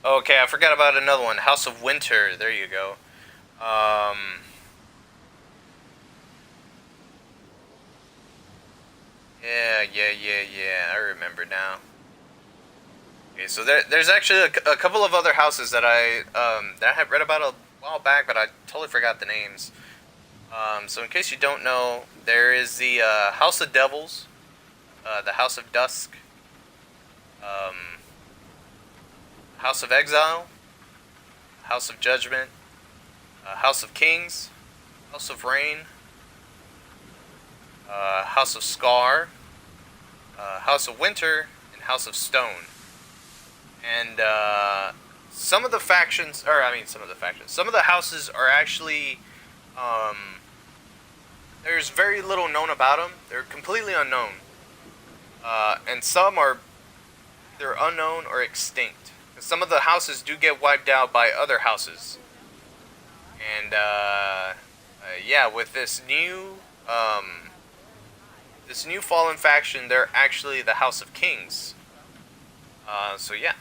Okay, I forgot about another one. House of Winter. There you go. Yeah. I remember now. Okay, so there's actually a couple of other houses that I had read about a while back, but I totally forgot the names. So in case you don't know, there is the House of Devils, the House of Dusk, um, House of Exile, House of Judgment, House of Kings, House of Rain, House of Scar, House of Winter, and House of Stone. And some of the factions, some of the houses are actually, there's very little known about them. They're completely unknown. And they're unknown or extinct. Some of the houses do get wiped out by other houses. And, yeah, with this new fallen faction, they're actually the House of Kings. So yeah.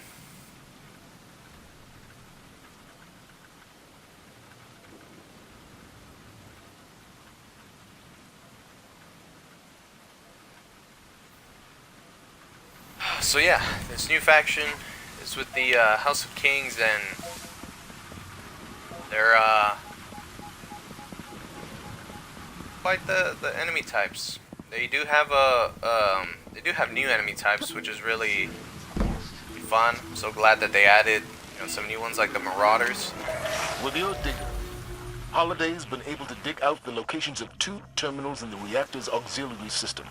So yeah, this new faction is with the House of Kings, and they're quite the enemy types. They do have new enemy types, which is really fun. I'm so glad that they added some new ones like the Marauders. With your digger, Holiday's been able to dig out the locations of 2 terminals in the reactor's auxiliary system.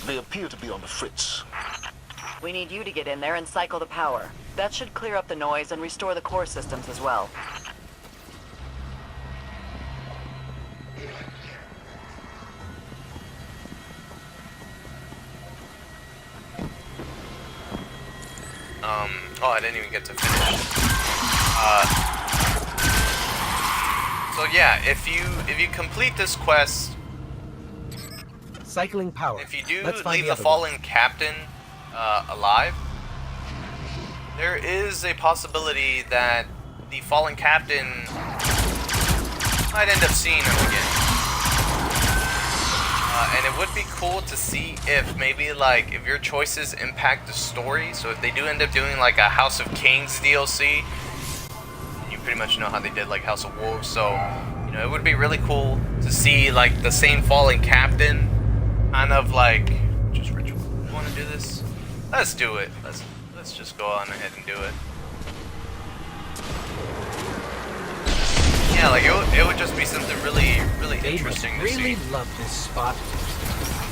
They appear to be on the fritz. We need you to get in there and cycle the power. That should clear up the noise and restore the core systems as well. Oh, I didn't even get to finish. So yeah, if you complete this quest, cycling power. if you do leave the fallen captain alive, there is a possibility that the fallen captain might end up seeing him again. And it would be cool to see if maybe if your choices impact the story. So if they do end up doing like a House of Kings DLC, you pretty much know how they did like House of Wolves. So it would be really cool to see the same fallen captain, kind of just ritual. You want to do this? Let's do it. Let's just go on ahead and do it. Yeah, it would just be something really interesting to see. They really love this spot.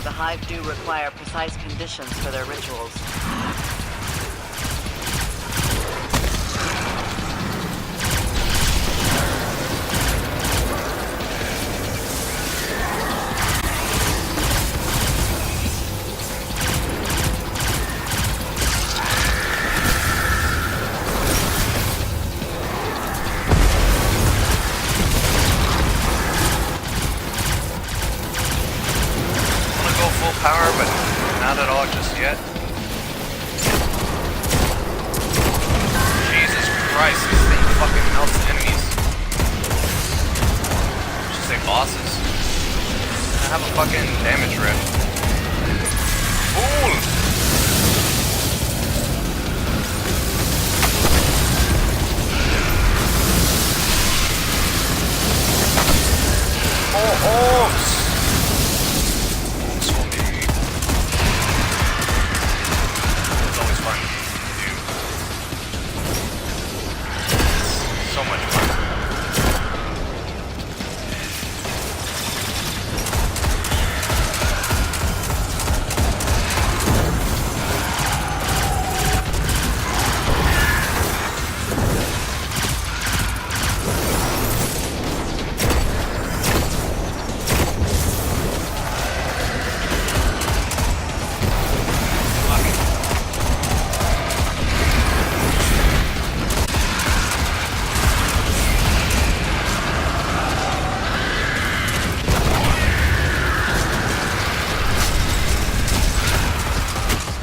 The Hive do require precise conditions for their rituals. Power, but not at all just yet. Jesus Christ, this thing fucking melts enemies. I should say bosses. I have a fucking damage rift. Fool! Oh! So much fun.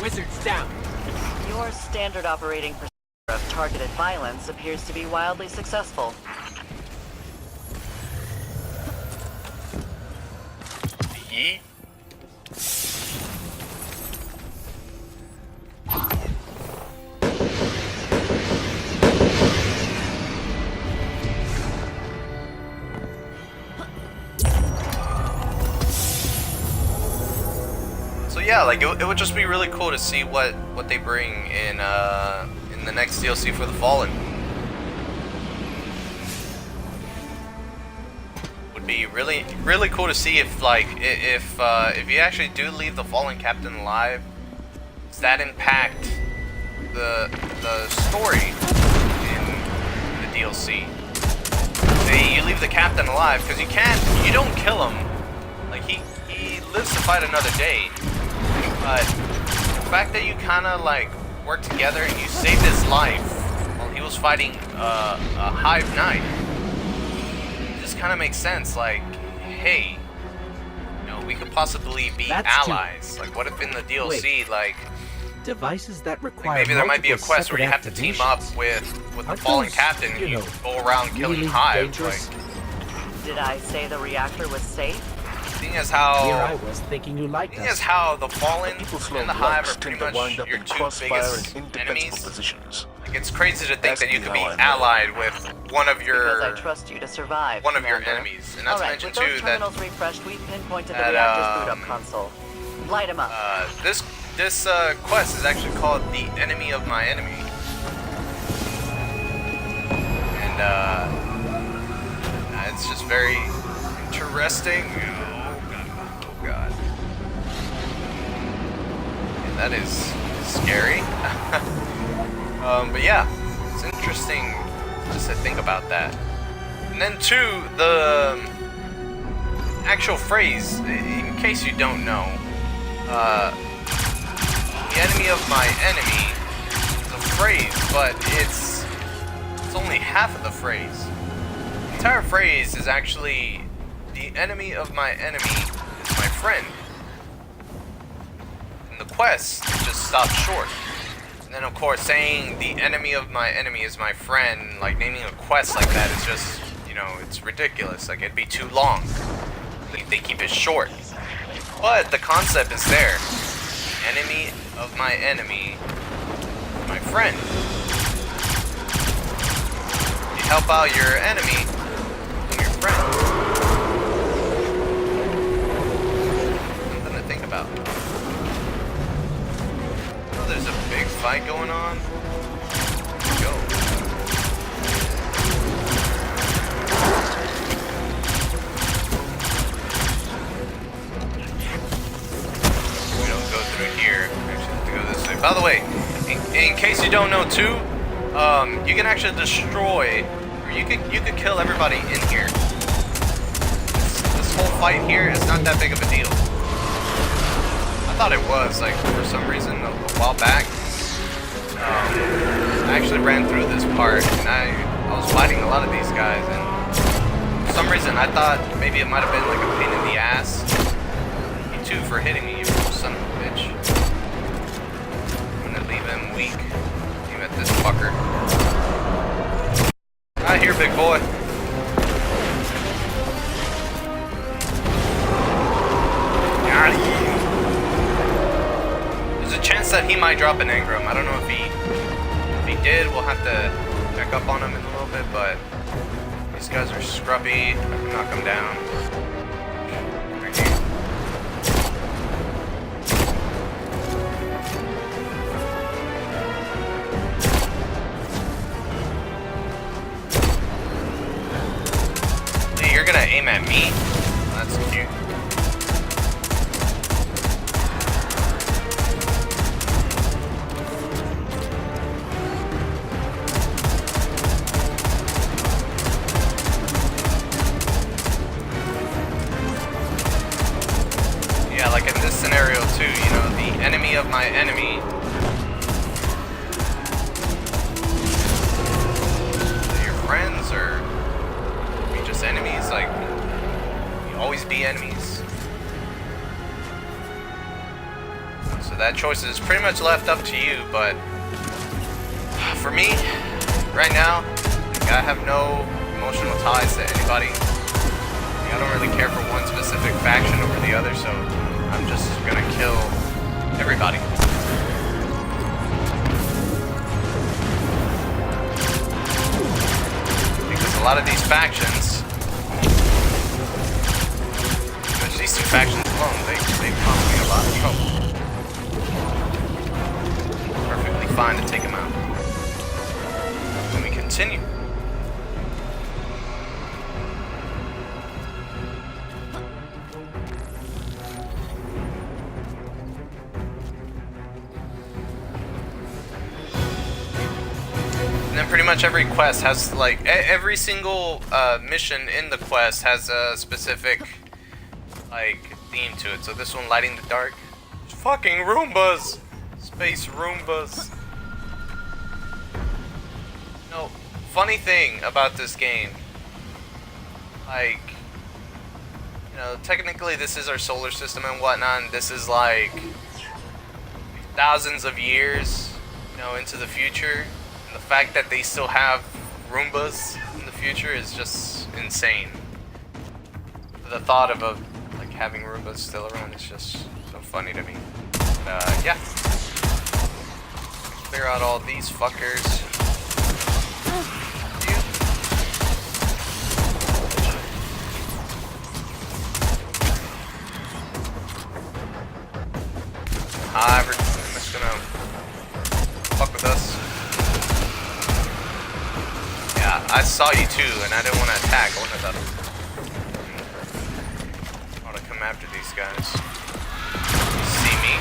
Wizards down. Your standard operating procedure of targeted violence appears to be wildly successful. Yeet. So yeah, like it would just be really cool to see what they bring in the next DLC for the Fallen. Would be really cool to see if like if you actually do leave the Fallen Captain alive, does that impact the story in the DLC? Say you leave the Captain alive because you don't kill him. Like he lives to fight another day. But the fact that you kind of like worked together and you saved his life while he was fighting a Hive Knight, it just kind of makes sense. Like, hey, you know, we could possibly be allies. Like, what if in the DLC, like, devices that require maybe there might be a multiple quest where you have to team up with the Fallen Captain and you go around killing really Hive. dangerous? Like, Did I say the reactor was safe? seeing as Here I how was thinking you liked seeing as us. how the Fallen and the Hive are pretty tend to much wind up your in two crossfire biggest and indefensible enemies. positions. Like, it's crazy to think Ask that you me could be how I know. allied with one of Because your I trust you to survive, one of your Commander. enemies, and not to Alright, mention with those too that terminals refreshed, we've pinpointed the that, reactor's boot-up console. Light 'em up. this quest is actually called The Enemy of My Enemy, and it's just very interesting. Oh god. That is scary. But yeah, it's interesting just to think about that. And then too, the actual phrase, in case you don't know, the enemy of my enemy is a phrase, but it's only half of the phrase. The entire phrase is actually, the enemy of my enemy is my friend. The quest just stopped short. And then of course saying the enemy of my enemy is my friend, like naming a quest like that is just, you know, it's ridiculous. Like it'd be too long. They keep it short. But the concept is there. Enemy of my enemy is my friend. You help out your enemy, become your friend. Something to think about. There's a big fight going on. Let's go. We don't go through here. Actually, have to go this way. By the way, in case you don't know too, you can actually destroy, or you could kill everybody in here. This whole fight here is not that big of a deal. I thought it was, like, for some reason a while back. I actually ran through this part and I was fighting a lot of these guys, and for some reason I thought maybe it might have been like a pain in the ass. You too for hitting me, you son of a bitch. I'm gonna leave him weak. Aim at this fucker. Not here, big boy. There's a chance that he might drop an engram. I don't know if he did. We'll have to check up on him in a little bit, but these guys are scrubby. I can knock them down. Right here. Hey, you're gonna aim at me? That's cute. Yeah, like in this scenario too, you know, the enemy of my enemy. Are your friends or are you just enemies? Like, you always be enemies. So that choice is pretty much left up to you, but for for me, right now, I have no emotional ties to anybody. I don't really care for one specific faction over the other, so I'm just gonna kill everybody. Because a lot of these factions, these two factions alone, they cause me a lot of trouble. Perfectly fine to take them out. Let me continue. And then pretty much every quest has, like, every single mission in the quest has a specific, like, theme to it. So this one, Lighting the Dark. Fucking Roombas! Space Roombas. No, funny thing about this game, like, you know, technically this is our solar system and whatnot, and this is like thousands of years, you know, into the future. And the fact that they still have Roombas in the future is just insane. The thought of like having Roombas still around is just so funny to me. Yeah. Clear out all these fuckers. I'm just gonna fuck with us. Yeah, I saw you too, and I didn't want to attack. I wanted to come after these guys. See me?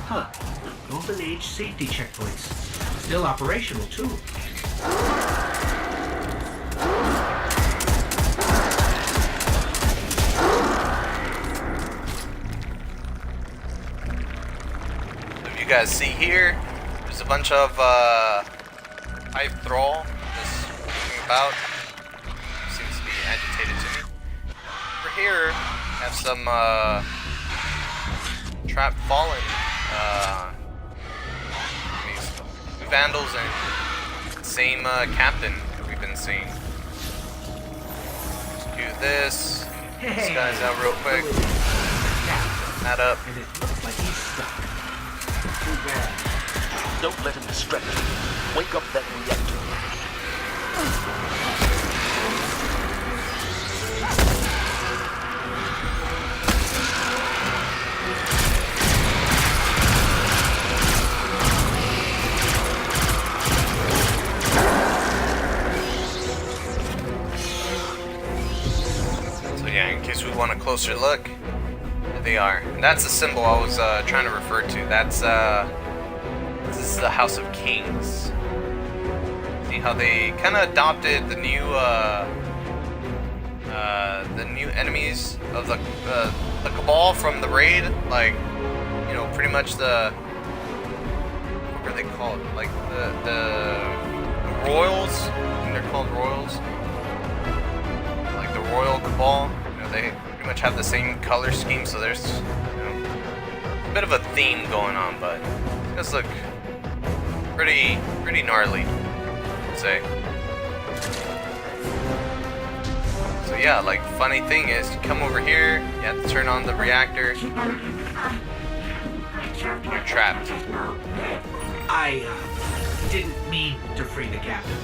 Huh. Golden Age safety checkpoints. Still operational, too. If you guys see here, there's a bunch of pipe thrall just moving about. Seems to be agitated to me. Over here, have some trap fallen these vandals and same captain that we've been seeing. Let's do this. Get these guys out real quick. That up. And it looks like he's stuck. Too bad. Don't let him distract you. Wake up that reactor. In case we want a closer look, there they are. And that's the symbol I was trying to refer to. That's this is the House of Kings. See how they kind of adopted the new enemies of the Cabal from the raid, like, you know, pretty much the, what are they called? Like the Royals. I think they're called Royals. Like the Royal Cabal. They pretty much have the same color scheme, so there's, you know, a bit of a theme going on, but it does look pretty gnarly, I'd say. So yeah, like, funny thing is, you come over here, you have to turn on the reactor, you're trapped. I didn't mean to free the captain.